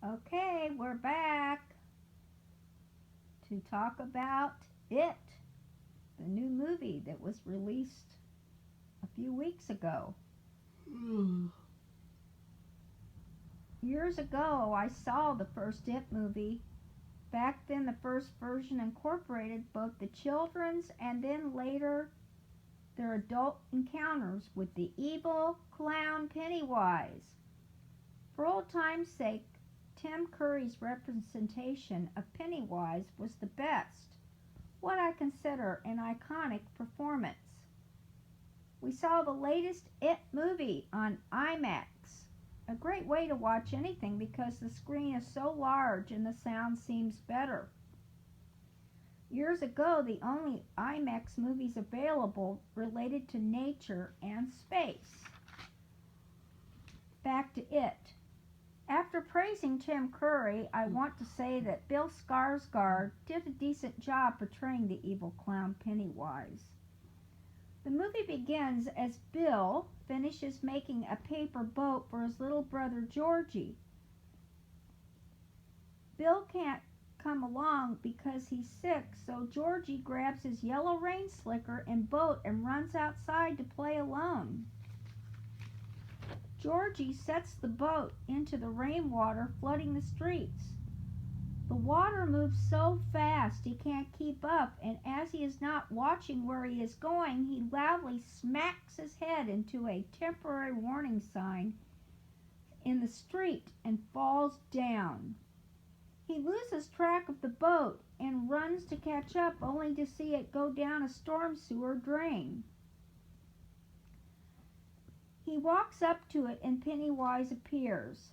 Okay, we're back to talk about It, the new movie that was released a few weeks ago. Years ago, I saw the first It movie. Back then, the first version incorporated both the children's and then later their adult encounters with the evil clown Pennywise. For old time's sake, Tim Curry's representation of Pennywise was the best, what I consider an iconic performance. We saw the latest It movie on IMAX, a great way to watch anything because the screen is so large and the sound seems better. Years ago, the only IMAX movies available related to nature and space. Back to It. After praising Tim Curry, I want to say that Bill Skarsgård did a decent job portraying the evil clown Pennywise. The movie begins as Bill finishes making a paper boat for his little brother Georgie. Bill can't come along because he's sick, so Georgie grabs his yellow rain slicker and boat and runs outside to play alone. Georgie sets the boat into the rainwater flooding the streets. The water moves so fast he can't keep up, and as he is not watching where he is going, he loudly smacks his head into a temporary warning sign in the street and falls down. He loses track of the boat and runs to catch up, only to see it go down a storm sewer drain. He walks up to it and Pennywise appears.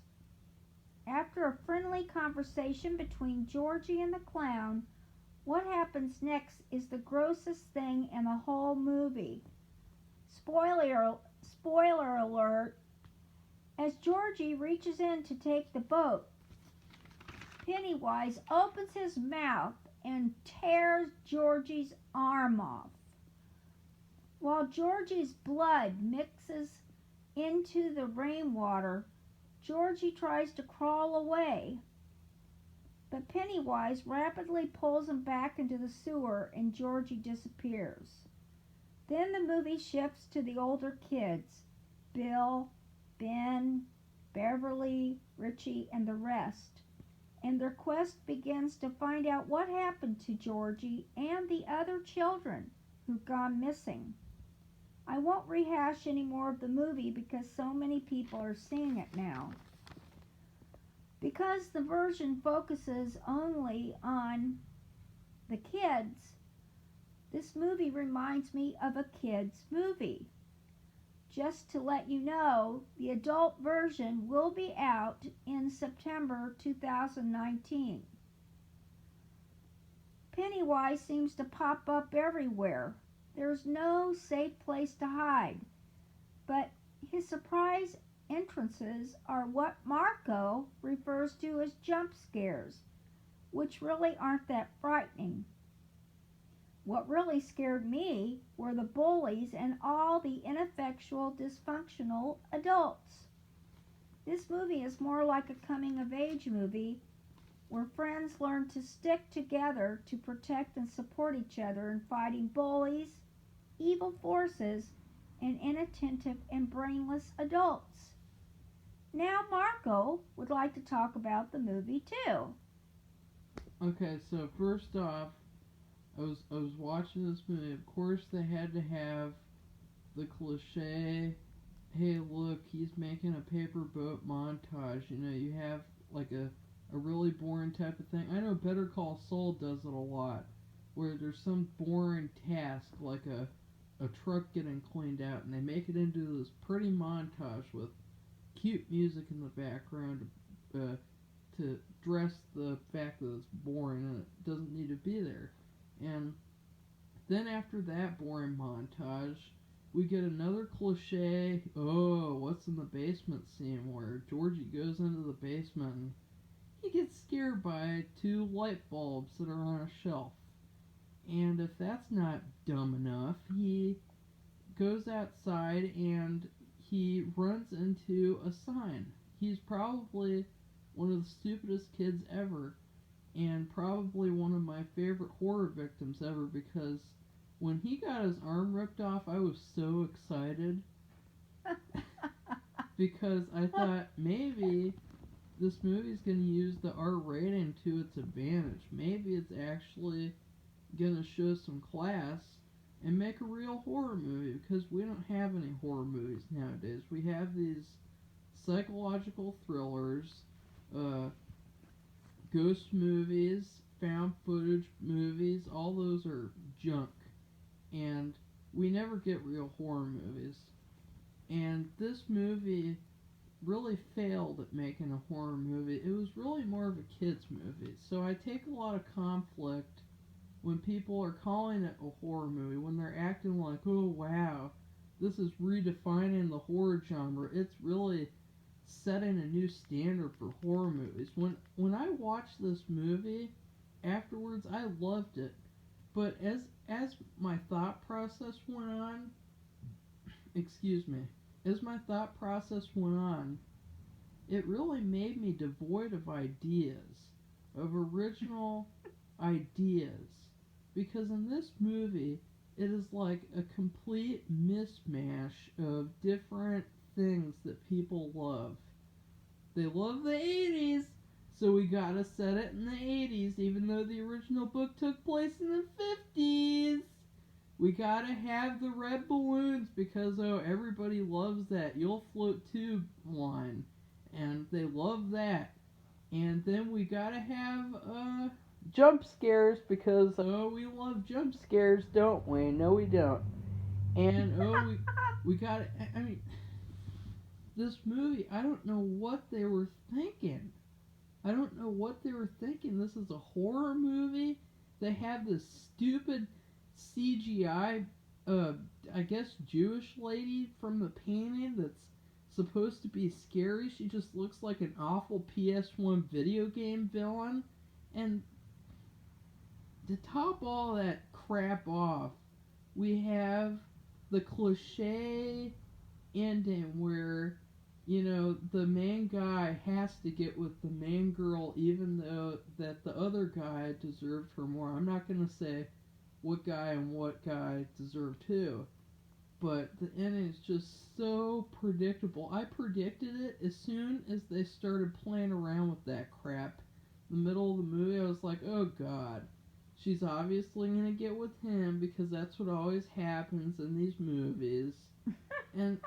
After a friendly conversation between Georgie and the clown, what happens next is the grossest thing in the whole movie. Spoiler alert, as Georgie reaches in to take the boat, Pennywise opens his mouth and tears Georgie's arm off. While Georgie's blood mixes into the rainwater, Georgie tries to crawl away, but Pennywise rapidly pulls him back into the sewer and Georgie disappears. Then the movie shifts to the older kids, Bill, Ben, Beverly, Richie, and the rest, and their quest begins to find out what happened to Georgie and the other children who've gone missing. I won't rehash any more of the movie because so many people are seeing it now. Because the version focuses only on the kids, this movie reminds me of a kids' movie. Just to let you know, the adult version will be out in September 2019. Pennywise seems to pop up everywhere. There's no safe place to hide, but his surprise entrances are what Marco refers to as jump scares, which really aren't that frightening. What really scared me were the bullies and all the ineffectual, dysfunctional adults. This movie is more like a coming-of-age movie where friends learn to stick together to protect and support each other in fighting bullies, evil forces, and inattentive and brainless adults. Now Marco would like to talk about the movie too. Okay, so first off, I was watching this movie. Of course, they had to have the cliche. Hey, look, he's making a paper boat montage. You know, you have like a really boring type of thing. I know Better Call Saul does it a lot, where there's some boring task like a truck getting cleaned out, and they make it into this pretty montage with cute music in the background to dress the fact that it's boring and it doesn't need to be there. And then after that boring montage, we get another cliche, oh, what's in the basement scene where Georgie goes into the basement and he gets scared by two light bulbs that are on a shelf. And if that's not dumb enough, he goes outside and he runs into a sign. He's probably one of the stupidest kids ever, and probably one of my favorite horror victims ever, because when he got his arm ripped off, I was so excited because I thought maybe this movie's going to use the R rating to its advantage. Maybe it's actually going to show some class and make a real horror movie, because we don't have any horror movies nowadays. We have these psychological thrillers, ghost movies, found footage movies. All those are junk, and we never get real horror movies. And this movie really failed at making a horror movie. It was really more of a kids movie. So I take a lot of conflict when people are calling it a horror movie, when they're acting like, oh wow, this is redefining the horror genre. It's really setting a new standard for horror movies. When I watched this movie afterwards, I loved it. But as my thought process went on, excuse me, as my thought process went on, it really made me devoid of ideas, of original ideas. Because in this movie, it is like a complete mishmash of different things that people love. They love the 80s, so we gotta set it in the 80s, even though the original book took place in the 50s. We gotta have the red balloons because, oh, everybody loves that "You'll Float Too" line, and they love that. And then we gotta have jump scares because, oh, we love jump scares, don't we? No, we don't. And oh, we gotta. I mean, this movie, I don't know what they were thinking. I don't know what they were thinking. This is a horror movie. They have this stupid CGI, I guess Jewish lady from the painting that's supposed to be scary. She just looks like an awful PS1 video game villain. And to top all that crap off, we have the cliche ending where, you know, the main guy has to get with the main girl even though that the other guy deserved her more. I'm not going to say what guy and what guy deserved who, but the ending is just so predictable. I predicted it as soon as they started playing around with that crap. In the middle of the movie, I was like, oh god, she's obviously going to get with him because that's what always happens in these movies. And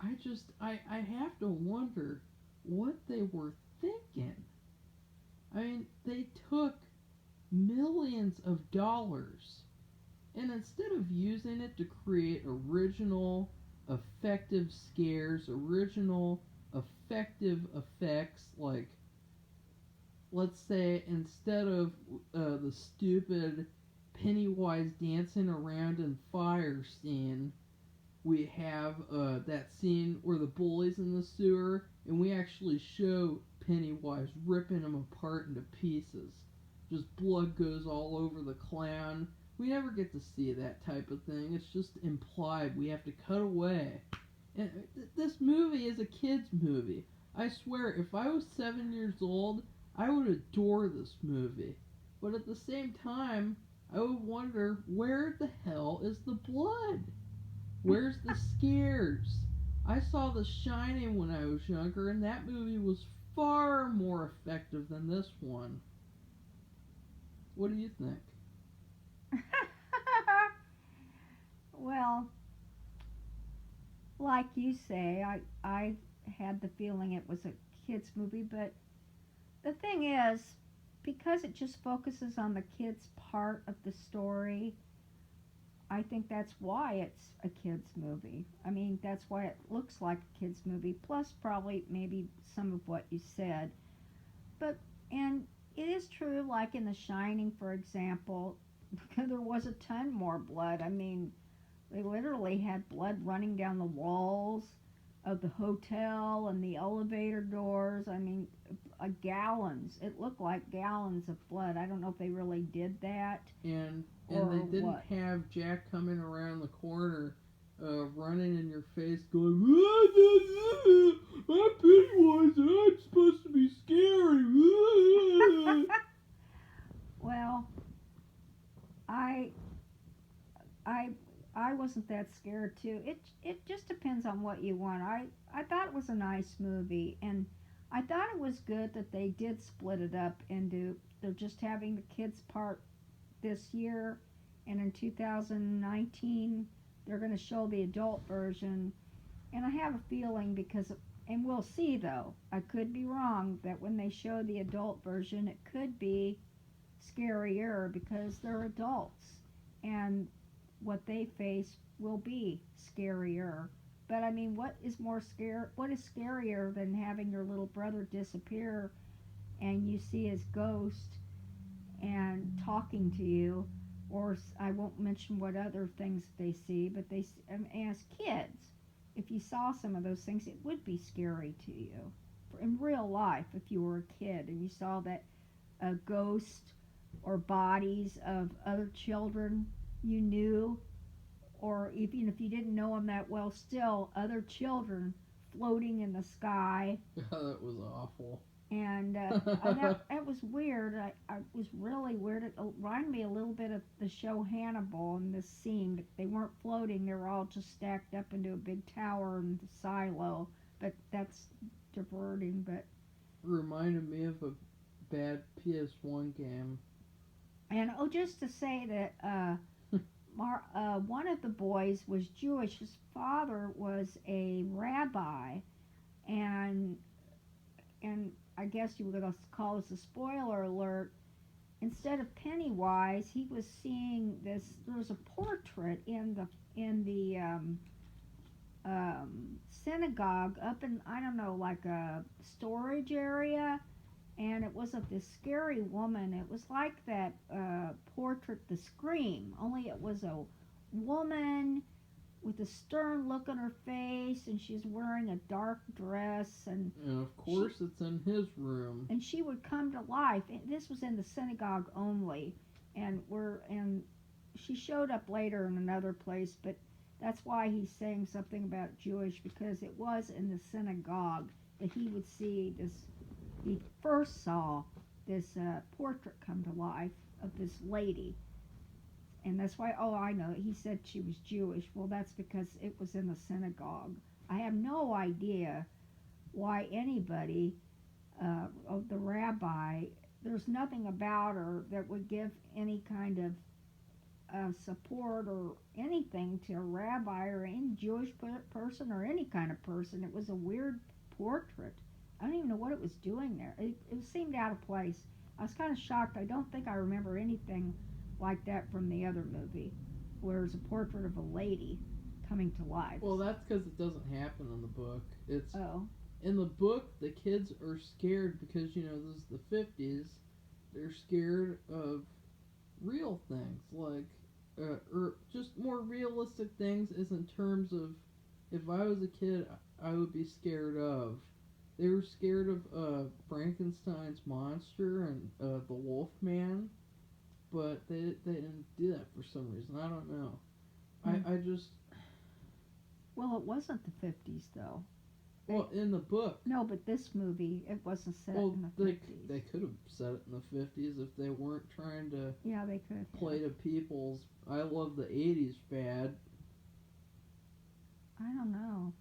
I have to wonder what they were thinking. I mean, they took millions of dollars, and instead of using it to create original, effective scares, original, effective effects, like, let's say, instead of the stupid Pennywise dancing around in fire scene, we have that scene where the bully's in the sewer, and we actually show Pennywise ripping him apart into pieces. Just blood goes all over the clown. We never get to see that type of thing. It's just implied. We have to cut away. And this movie is a kid's movie. I swear, if I was 7 years old, I would adore this movie. But at the same time, I would wonder, where the hell is the blood? Where's the scares? I saw The Shining when I was younger, and that movie was far more effective than this one. What do you think? Well, like you say, I had the feeling it was a kids movie, but the thing is, because it just focuses on the kids part of the story, I think that's why it's a kids movie. I mean, that's why it looks like a kids movie, plus probably maybe some of what you said. But and it is true, like in The Shining, for example, there was a ton more blood. I mean, they literally had blood running down the walls of the hotel and the elevator doors. I mean, gallons. It looked like gallons of blood. I don't know if they really did that. And or they didn't what. have Jack coming around the corner, running in your face, going, I'm Pennywise, and I'm supposed to wasn't that scared too. It just depends on what you want. I thought it was a nice movie, and I thought it was good that they did split it up into they're just having the kids part this year, and in 2019 they're going to show the adult version. And I have a feeling because, and we'll see though, I could be wrong, that when they show the adult version, it could be scarier because they're adults and what they face will be scarier. But I mean, what is scarier than having your little brother disappear and you see his ghost and talking to you? Or I won't mention what other things they see, but as kids, if you saw some of those things, it would be scary to you. In real life, if you were a kid and you saw that a ghost or bodies of other children you knew, or even if you didn't know them that well, still other children floating in the sky. That was awful. And that was weird. I was really weird. It reminded me a little bit of the show Hannibal in this scene. They weren't floating. They were all just stacked up into a big tower in the silo. But that's diverting. But Reminded me of a bad PS1 game. and just to say that one of the boys was Jewish. His father was a rabbi, and I guess you would call this a spoiler alert. Instead of Pennywise, he was seeing this. There was a portrait in the synagogue up in, I don't know, like a storage area, and it was of this scary woman. It was like that portrait, The Scream, only it was a woman with a stern look on her face, and she's wearing a dark dress, and of course it's in his room. And she would come to life. And this was in the synagogue only, and she showed up later in another place, but that's why he's saying something about Jewish, because it was in the synagogue that he would see this. He first saw this portrait come to life of this lady. And that's why, oh, I know, he said she was Jewish. Well, that's because it was in the synagogue. I have no idea why anybody, of the rabbi, there's nothing about her that would give any kind of support or anything to a rabbi or any Jewish person or any kind of person. It was a weird portrait. I don't even know what it was doing there. It seemed out of place. I was kind of shocked. I don't think I remember anything like that from the other movie, where it's a portrait of a lady coming to life. Well, that's because it doesn't happen in the book. It's in the book, the kids are scared because, this is the 50s. They're scared of real things, like or just more realistic things. Is in terms of, if I was a kid, I would be scared of. They were scared of Frankenstein's monster and the Wolfman. But they didn't do that for some reason. I don't know. I just... Well, it wasn't the 50s, though. Well, in the book... No, but this movie, it wasn't set in the 50s. They could have set it in the 50s if they weren't trying to... Yeah, they could. Play to people's... I love the 80s fad. I don't know.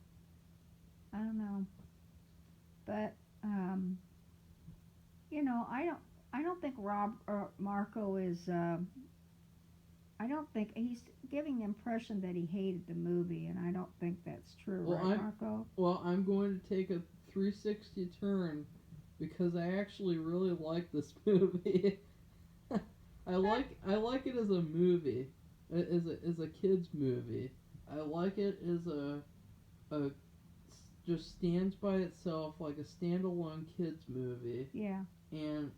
But, I don't think Marco is. I don't think he's giving the impression that he hated the movie, and I don't think that's true, right, Marco? Well, I'm going to take a 360 turn because I actually really like this movie. I like it as a movie, as a kids movie. I like it as a just stands by itself, like a standalone kids movie. Yeah. And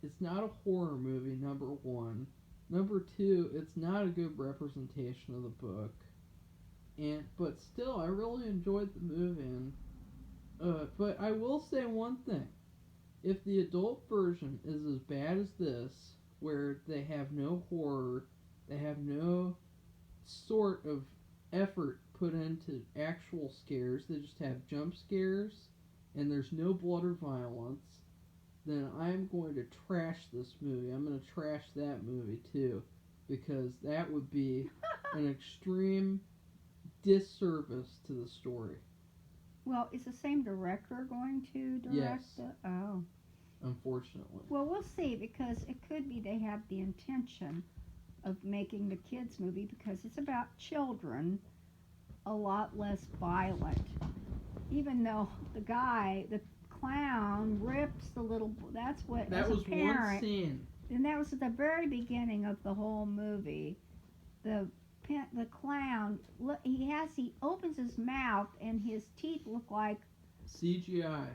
it's not a horror movie, number one. Number two, it's not a good representation of the book. But still, I really enjoyed the movie. And, but I will say one thing. If the adult version is as bad as this, where they have no horror, they have no sort of effort put into actual scares, they just have jump scares, and there's no blood or violence, then I'm going to trash this movie. I'm going to trash that movie too, because that would be an extreme disservice to the story. Well, is the same director going to Yes, direct it? Oh. unfortunately. Well, we'll see because it could be they have the intention of making the kids movie because it's about children, a lot less violent. Even though the clown, rips the little. That's what That as a was one parent, scene. and that was at the very beginning of the whole movie. The the clown, he opens his mouth and his teeth look like, CGI.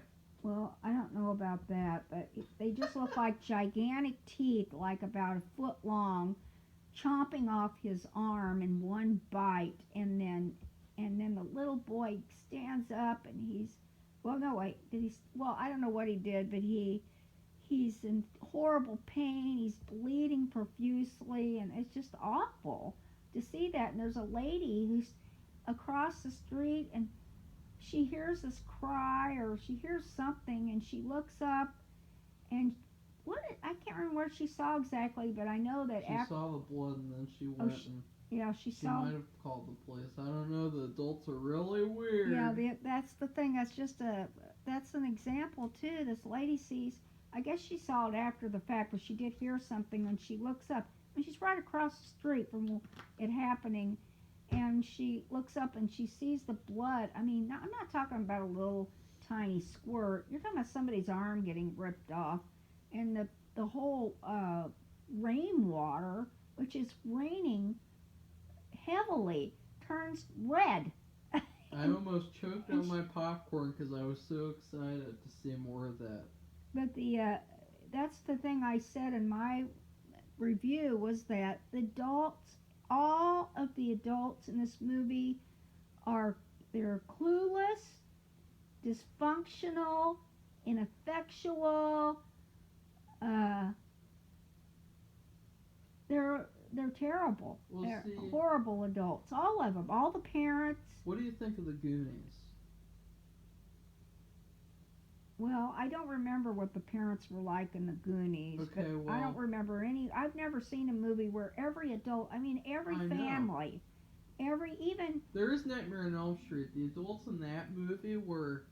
well, I don't know about that, but they just look like gigantic teeth, like about a foot long, chomping off his arm in one bite, and then the little boy stands up and well, no, wait, well, I don't know what he did, but he's in horrible pain. He's bleeding profusely, and it's just awful to see that. And there's a lady who's across the street, and she hears this cry or she hears something, and she looks up, and I can't remember what she saw exactly, but I know that She saw the blood and then she went and yeah, she she saw. might have called the police. I don't know. The adults are really weird. Yeah, that's the thing. That's an example too. This lady sees. I guess she saw it after the fact, but she did hear something, and she looks up, and she's right across the street from it happening, and she looks up and she sees the blood. I mean, I'm not talking about a little tiny squirt. You're talking about somebody's arm getting ripped off, and the whole rainwater, which is raining heavily, turns red. I almost choked on my popcorn because I was so excited to see more of that. But that's the thing I said in my review was that all of the adults in this movie they're clueless, dysfunctional, ineffectual. Uh, they're terrible. We'll They're see. horrible adults. All of them. All the parents. What do you think of the Goonies? Well, I don't remember what the parents were like in the Goonies, Okay, but well, I don't remember any. I've never seen a movie where every adult, I mean, every family, even. There is Nightmare on Elm Street. The adults in that movie were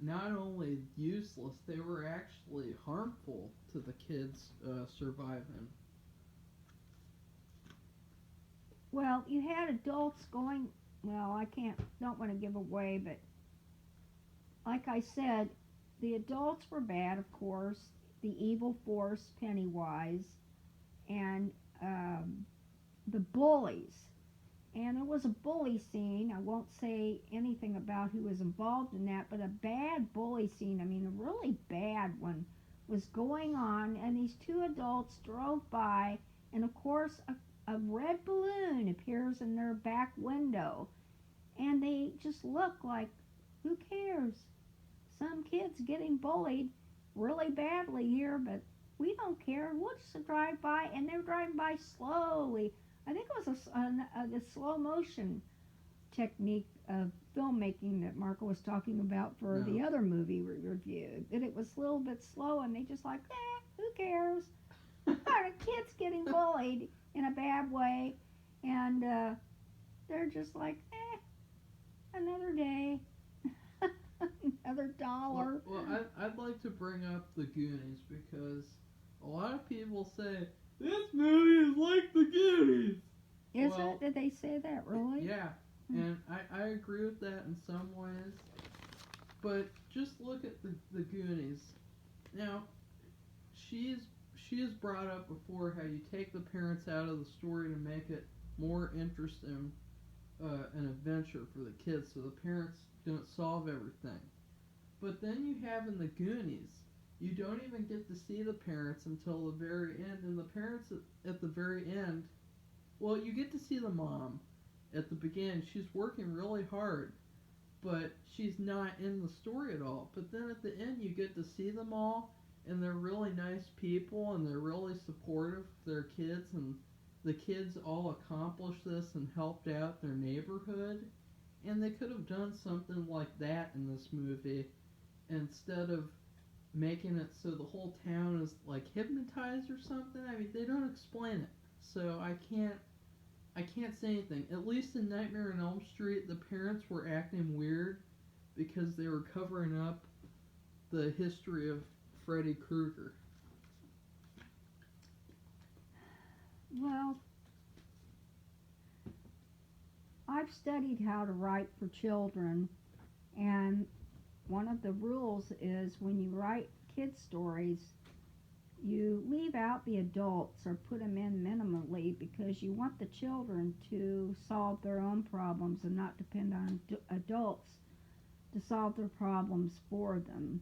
not only useless, they were actually harmful to the kids surviving. Well, you had adults going. Well, don't want to give away, but like I said, the adults were bad, of course. The evil force, Pennywise, and the bullies. And it was a bully scene. I won't say anything about who was involved in that, but a bad bully scene, I mean, a really bad one, was going on. And these two adults drove by, and of course, a red balloon appears in their back window. And they just look like, who cares? Some kid's getting bullied really badly here, but we don't care. We'll just drive by, and they're driving by slowly. I think it was the slow motion technique of filmmaking that Marco was talking about for the other movie we reviewed. That it was a little bit slow, and they just like, who cares? Our kid's getting bullied in a bad way, and they're just like, another day. Another dollar. Well, I'd like to bring up the Goonies because a lot of people say this movie is like the Goonies. Is it? Did they say that really? Yeah, and I agree with that in some ways. But just look at the Goonies. Now, she has brought up before how you take the parents out of the story to make it more interesting, an adventure for the kids, so the parents don't solve everything. But then you have in the Goonies, you don't even get to see the parents until the very end, and the parents at the very end, well, you get to see the mom at the beginning. She's working really hard, but she's not in the story at all. But then at the end, you get to see them all, and they're really nice people, and they're really supportive of their kids, and the kids all accomplished this and helped out their neighborhood. And they could have done something like that in this movie instead of making it so the whole town is like hypnotized or something. I mean, they don't explain it, so I can't I can't say anything. At least in Nightmare on Elm Street, the parents were acting weird because they were covering up the history of Freddy Krueger. Well, I've studied how to write for children, and one of the rules is when you write kid stories, you leave out the adults or put them in minimally because you want the children to solve their own problems and not depend on adults to solve their problems for them.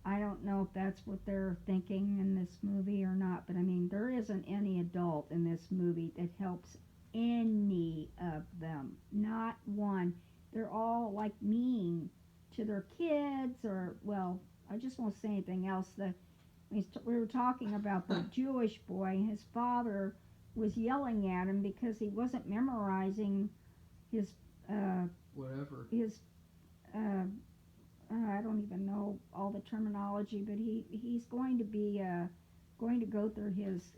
I don't know if that's what they're thinking in this movie or not, but I mean, there isn't any adult in this movie that helps any of them. Not one. They're all like mean to their kids, or, well, I just won't say anything else. We were talking about the Jewish boy. His father was yelling at him because he wasn't memorizing his Whatever. his I don't even know all the terminology, but he's going to be going to go through his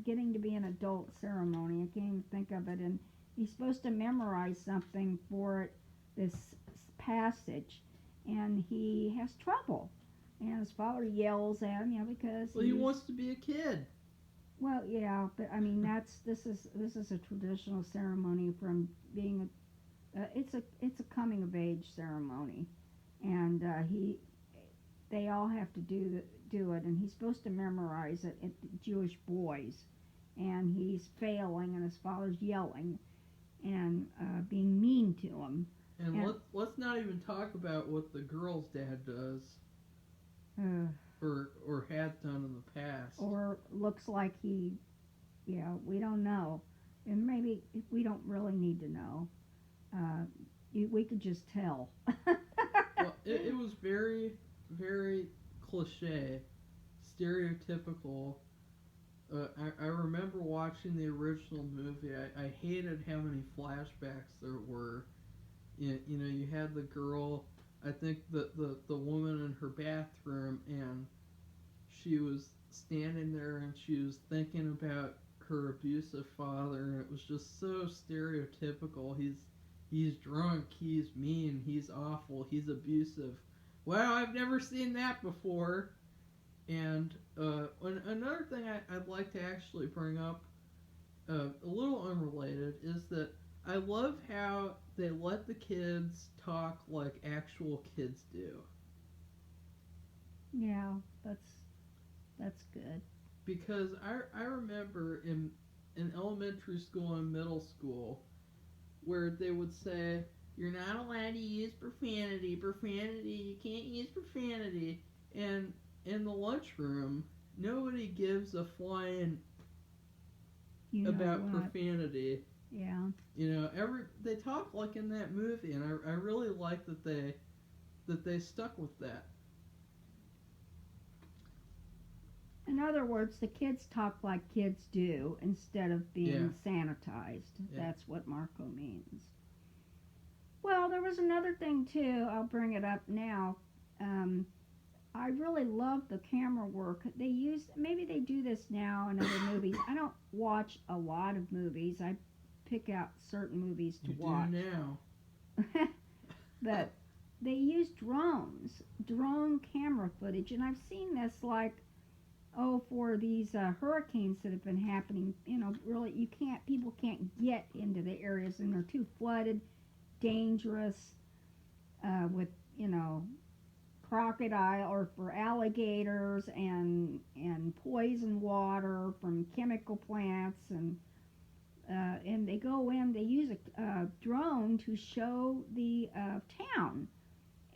getting to be an adult ceremony. I can't even think of it, and he's supposed to memorize something for it, this passage, and he has trouble. And his father yells at him, because he wants to be a kid. Well, yeah, but I mean this is a traditional ceremony from being it's a coming of age ceremony, and they all have to do it, and he's supposed to memorize it at the Jewish boys, and he's failing, and his father's yelling and being mean to him. And let's not even talk about what the girl's dad does, or had done in the past, or looks like he, we don't know, and maybe we don't really need to know. We could just tell. Well, it was very, very cliche, stereotypical. I remember watching the original movie. I hated how many flashbacks there were. You had the girl, I think the woman in her bathroom, and she was standing there and she was thinking about her abusive father, and it was just so stereotypical. He's drunk, he's mean, he's awful, he's abusive. Wow, I've never seen that before. And another thing I'd like to actually bring up, a little unrelated, is that I love how they let the kids talk like actual kids do. Yeah, that's good. Because I remember in elementary school and middle school where they would say, you're not allowed to use profanity, you can't use profanity. And in the lunchroom, nobody gives a flying about what? profanity. Yeah. They talk like in that movie, and I really like that they stuck with that. In other words, the kids talk like kids do instead of being sanitized. Yeah. That's what Marco means. Well, there was another thing too. I'll bring it up now. I really love the camera work. Maybe they do this now in other movies. I don't watch a lot of movies. I pick out certain movies to watch. You do now. But they use drone camera footage, and I've seen this for these hurricanes that have been happening. Really, people can't get into the areas, and they're too flooded, dangerous, with crocodile or for alligators and poison water from chemical plants, and they go in. They use a drone to show the town,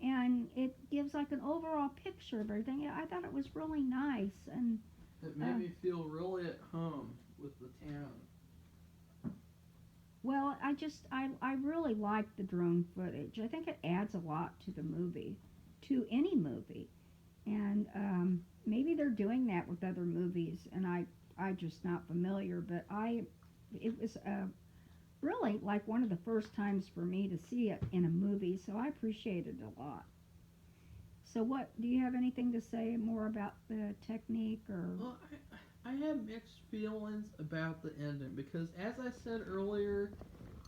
and it gives like an overall picture of everything. I thought it was really nice, and it made me feel really at home with the town. Well, I really like the drone footage. I think it adds a lot to the movie, to any movie, and maybe they're doing that with other movies, and I just not familiar. But it was really like one of the first times for me to see it in a movie, so I appreciated it a lot. So, do you have anything to say more about the technique, or? Well, I have mixed feelings about the ending because, as I said earlier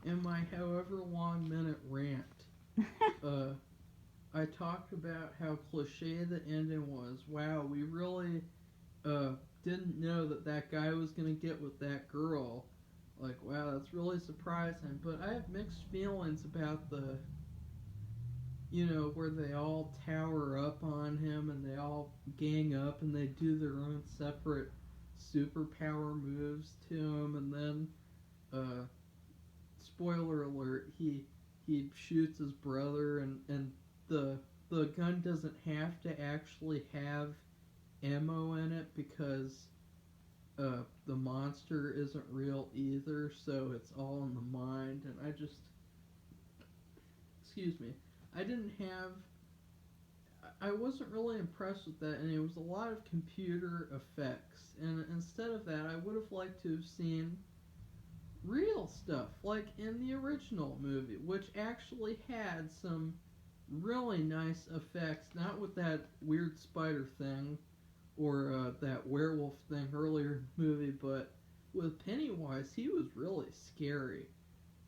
in my however long minute rant, uh, I talked about how cliche the ending was. Wow, we really uh, didn't know that that guy was gonna get with that girl. Like, wow, that's really surprising. But I have mixed feelings about the, where they all tower up on him and they all gang up and they do their own separate superpower moves to him, and then, uh, spoiler alert, he shoots his brother, and the gun doesn't have to actually have ammo in it because the monster isn't real either, so it's all in the mind. And excuse me, I didn't have, I wasn't really impressed with that, and it was a lot of computer effects. And instead of that, I would have liked to have seen real stuff, like in the original movie, which actually had some really nice effects, not with that weird spider thing or that werewolf thing earlier in the movie, but with Pennywise, he was really scary.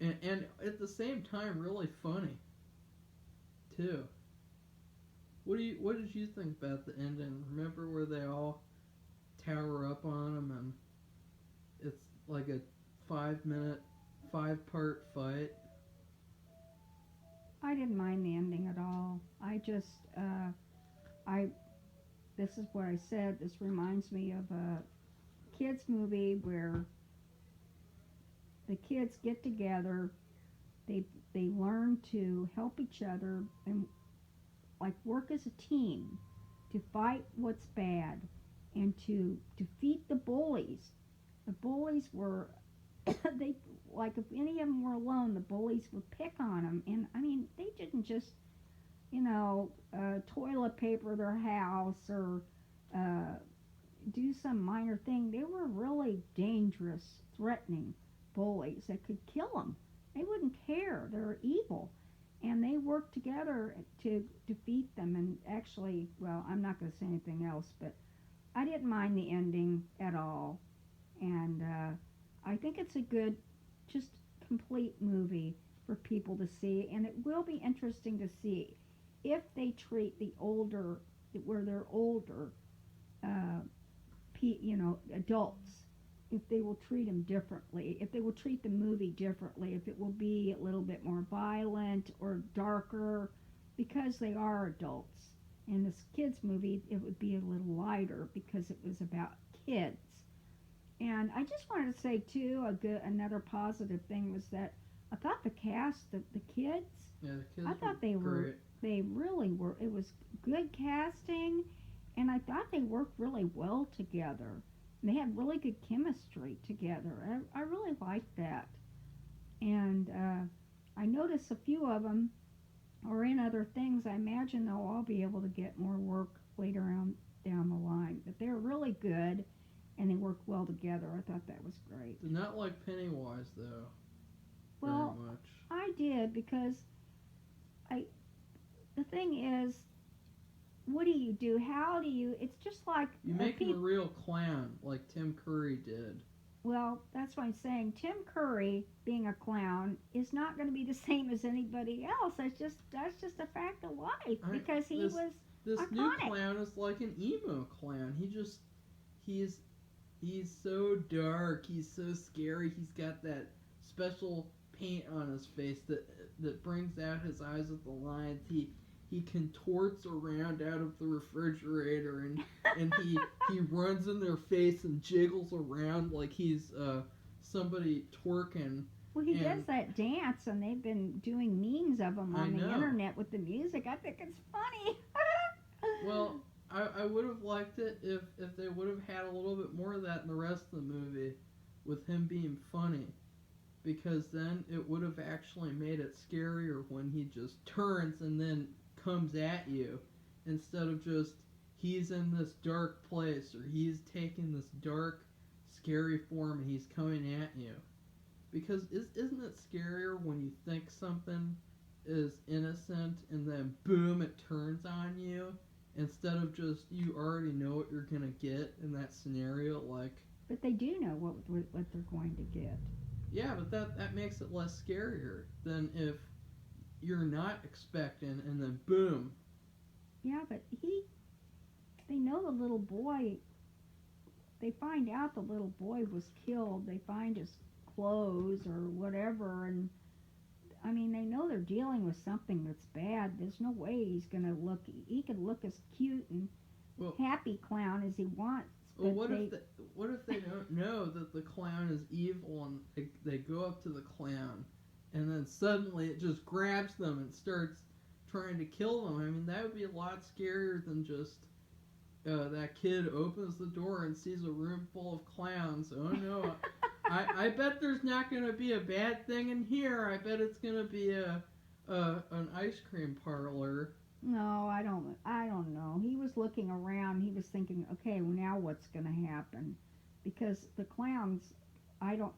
And at the same time, really funny, too. What did you think about the ending? Remember where they all tower up on him and it's like a 5 minute, 5 part fight? I didn't mind the ending at all. I this is what I said. This reminds me of a kids movie where the kids get together. They they learn to help each other and like work as a team to fight what's bad and to defeat the bullies. The bullies were they like if any of them were alone, the bullies would pick on them, and I mean they didn't just toilet paper their house or uh, do some minor thing. They were really dangerous, threatening bullies that could kill them. They wouldn't care. They're evil. And they worked together to defeat them. And actually, well, I'm not going to say anything else, but I didn't mind the ending at all. And I think it's a good, just complete movie for people to see. And it will be interesting to see if they treat the older, where they're older, uh, adults, if they will treat them differently, if they will treat the movie differently, if it will be a little bit more violent or darker, because they are adults. In this kids movie, it would be a little lighter because it was about kids. And I just wanted to say too, another positive thing was that I thought the cast, the kids, Yeah, the kids I thought were great. they really were. It was good casting, and I thought they worked really well together. They had really good chemistry together. I really liked that. And I noticed a few of them are in other things. I imagine they'll all be able to get more work later on down the line. But they're really good, and they work well together. I thought that was great. Did not like Pennywise though Well, very much. I did because I. The thing is, what do you do? How do you? It's just like You make him a real clown like Tim Curry did. well, that's what I'm saying. Tim Curry being a clown is not going to be the same as anybody else. That's just a fact of life because he was this iconic. new clown is like an emo clown. He's he's so dark. He's so scary. He's got that special paint on his face that brings out his eyes with the lines. He contorts around out of the refrigerator and he runs in their face and jiggles around like he's somebody twerking. Well, he and does that dance, and they've been doing memes of him on the internet with the music. I think it's funny. Well, I would have liked it if they would have had a little bit more of that in the rest of the movie with him being funny. Because then it would have actually made it scarier when he just turns and then comes at you instead of just he's in this dark place or he's taking this dark, scary form and he's coming at you. Because isn't it scarier when you think something is innocent and then boom, it turns on you instead of just you already know what you're gonna get in that scenario, like But they do know what they're going to get. yeah, but that makes it less scarier than if you're not expecting and then boom. Yeah, but they know the little boy. They find out the little boy was killed. They find his clothes or whatever, and I mean, they know they're dealing with something that's bad. There's no way he's gonna look. He could look as cute and Well, happy clown as he wants. well, But what if they don't know that the clown is evil and they go up to the clown and then suddenly it just grabs them and starts trying to kill them? I mean, that would be a lot scarier than just that kid opens the door and sees a room full of clowns. Oh no, I bet there's not going to be a bad thing in here. I bet it's going to be an ice cream parlor. no, I don't. I don't know. He was looking around. He was thinking, okay, well, now what's gonna happen? Because the clowns, I don't.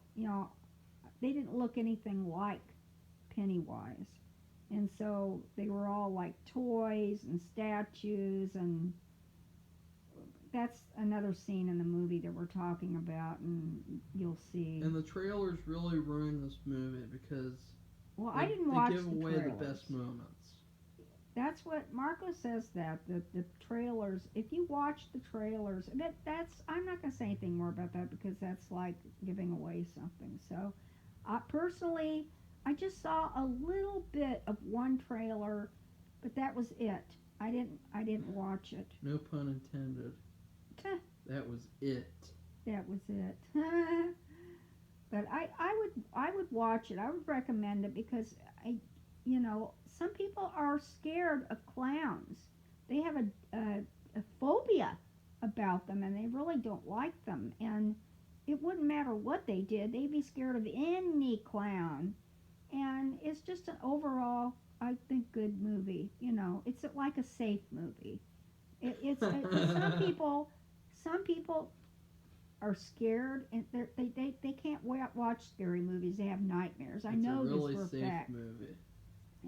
They didn't look anything like Pennywise, and so they were all like toys and statues, and that's another scene in the movie that we're talking about, and you'll see. And the trailers really ruin this movie because Well, I didn't watch they give the away trailers. the best moments. That's what Marco says, that the trailers, if you watch the trailers, that's I'm not going to say anything more about that because that's like giving away something. So personally, I just saw a little bit of one trailer, but that was it. I didn't watch it. No pun intended. That was it. That was it. But I would watch it. I would recommend it because some people are scared of clowns. They have a phobia about them, and they really don't like them. And it wouldn't matter what they did; they'd be scared of any clown. And it's just an overall, I think, good movie. It's like a safe movie. Some people are scared and they can't watch scary movies. They have nightmares. I know It's a really this for a safe fact. movie.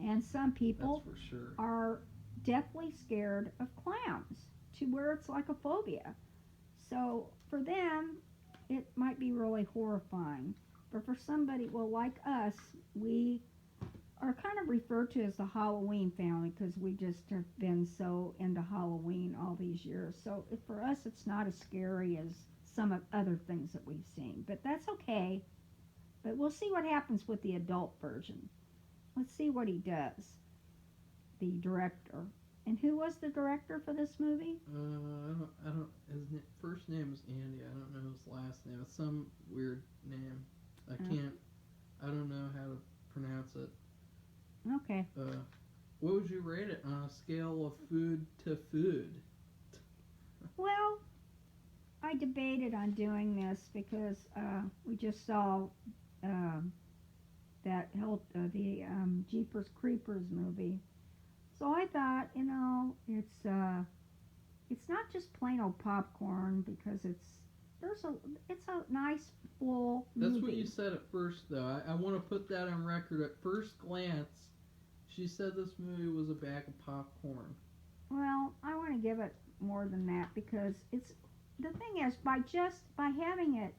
And some people That's for sure. are deathly scared of clowns to where it's like a phobia. So for them, it might be really horrifying. But for somebody, well, like us, we are kind of referred to as the Halloween family because we just have been so into Halloween all these years. So for us, it's not as scary as some of other things that we've seen. But that's okay. But we'll see what happens with the adult version. Let's see what he does, the director. And who was the director for this movie? I don't. His first name is Andy. I don't know his last name. It's some weird name. I can't. I don't know how to pronounce it. Okay. What would you rate it on a scale of food to food? Well, I debated on doing this because we just saw the Jeepers Creepers movie. So I thought, it's not just plain old popcorn because it's a nice full movie. That's what you said at first, though. I want to put that on record. At first glance, she said this movie was a bag of popcorn. Well, I want to give it more than that because the thing is by having it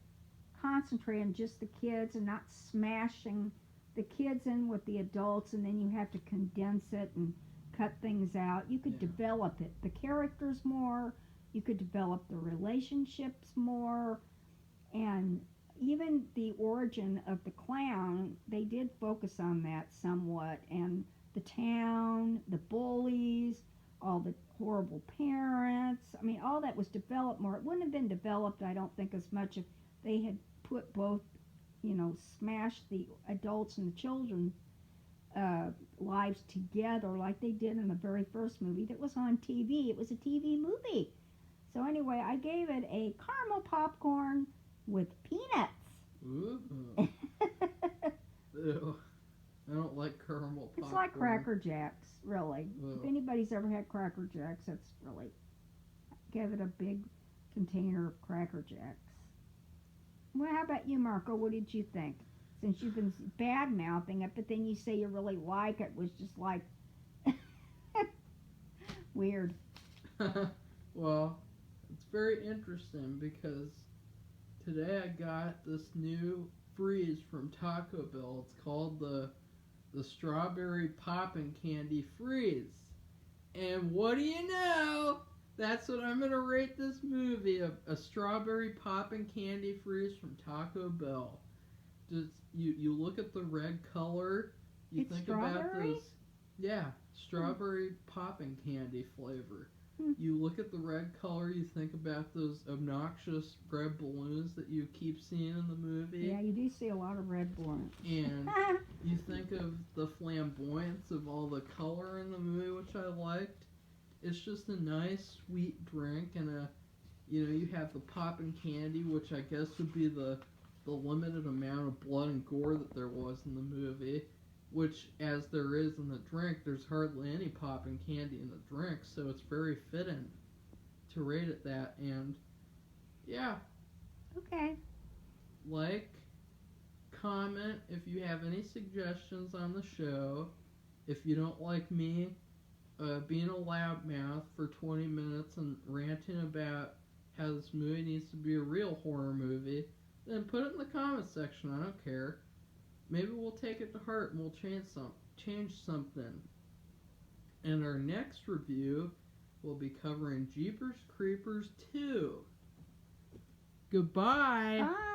concentrate on just the kids and not smashing the kids in with the adults, and then you have to condense it and cut things out. You could develop it, the characters more. You could develop the relationships more, and even the origin of the clown. They did focus on that somewhat, and the town, the bullies, all the horrible parents. I mean, all that was developed more. It wouldn't have been developed, I don't think, as much if they had put both, smashed the adults and the children lives together like they did in the very first movie that was on TV. It was a TV movie. So anyway, I gave it a caramel popcorn with peanuts. Ooh. Ew. I don't like caramel popcorn. It's like Cracker Jacks, really. Ugh. If anybody's ever had Cracker Jacks, that's really... Give it a big container of Cracker Jacks. Well, how about you, Marco? What did you think? Since you've been bad-mouthing it, but then you say you really like it, was just like... weird. Well, it's very interesting because today I got this new freeze from Taco Bell. It's called the strawberry poppin' candy freeze. And what do you know? That's what I'm gonna rate this movie, a strawberry poppin' candy freeze from Taco Bell. Just you look at the red color, you It's think about strawberry? this, yeah, strawberry poppin' candy flavor. Hmm. You look at the red color, you think about those obnoxious red balloons that you keep seeing in the movie. Yeah, you do see a lot of red balloons. And you think of the flamboyance of all the color in the movie, which I liked. It's just a nice, sweet drink, and you have the poppin' candy, which I guess would be the limited amount of blood and gore that there was in the movie, which, as there is in the drink, there's hardly any poppin' candy in the drink, so it's very fitting to rate it that. And yeah, Okay. like, comment if you have any suggestions on the show. If you don't like me being a loudmouth for 20 minutes and ranting about how this movie needs to be a real horror movie, then put it in the comment section. I don't care. Maybe we'll take it to heart and we'll change something. And our next review will be covering Jeepers Creepers 2. Goodbye. Bye.